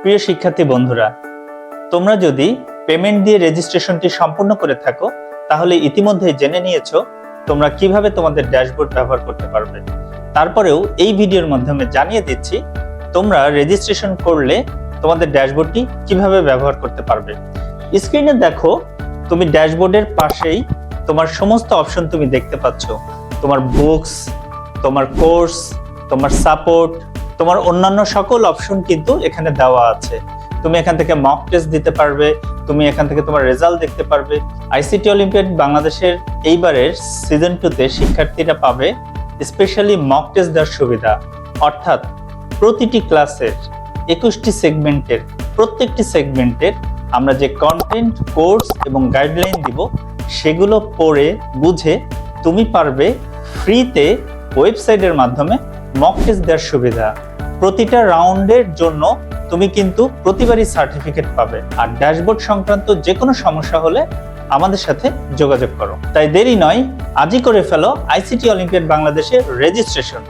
প্রিয় শিক্ষার্থী বন্ধুরা, তোমরা যদি পেমেন্ট দিয়ে রেজিস্ট্রেশনটি সম্পূর্ণ করে থাকো তাহলে ইতিমধ্যেই জেনে নিয়েছো তোমরা কিভাবে তোমাদের ড্যাশবোর্ড ব্যবহার করতে পারবে। তারপরেও এই ভিডিওর মাধ্যমে জানিয়ে দিচ্ছি তোমরা রেজিস্ট্রেশন করলে তোমাদের ড্যাশবোর্ডটি কিভাবে ব্যবহার করতে পারবে। স্ক্রিনে দেখো, তুমি ড্যাশবোর্ডের পাশেই তোমার সমস্ত অপশন তুমি দেখতে পাচ্ছ। তোমার বুকস, তোমার কোর্স, তোমার সাপোর্ট, তোমার অন্যান্য সকল অপশন কিন্তু এখানে দেওয়া আছে। তুমি এখান থেকে মক টেস্ট দিতে পারবে, তুমি এখান থেকে তোমার রেজাল্ট দেখতে পারবে। আইসিটি অলিম্পিয়াড বাংলাদেশের এইবারের সিজন 2-তে শিক্ষার্থীরা পাবে স্পেশালি মক টেস্ট দেওয়ার সুবিধা, অর্থাৎ প্রতিটি ক্লাসের 21টি সেগমেন্টের প্রত্যেকটি সেগমেন্টের আমরা যে কন্টেন্ট, কোর্স এবং গাইডলাইন দিব সেগুলো পড়ে বুঝে তুমি পারবে ফ্রিতে ওয়েবসাইটের মাধ্যমে মক টেস্ট দেওয়ার সুবিধা। প্রতিটা রাউন্ডের জন্য তুমি কিন্তু প্রতিবারই সার্টিফিকেট পাবে। আর ড্যাশবোর্ড সংক্রান্ত যে কোনো সমস্যা হলে আমাদের সাথে যোগাযোগ করো। তাই দেরি নয়, আজই করে ফেলো আইসিটি অলিম্পিয়াড বাংলাদেশের রেজিস্ট্রেশন।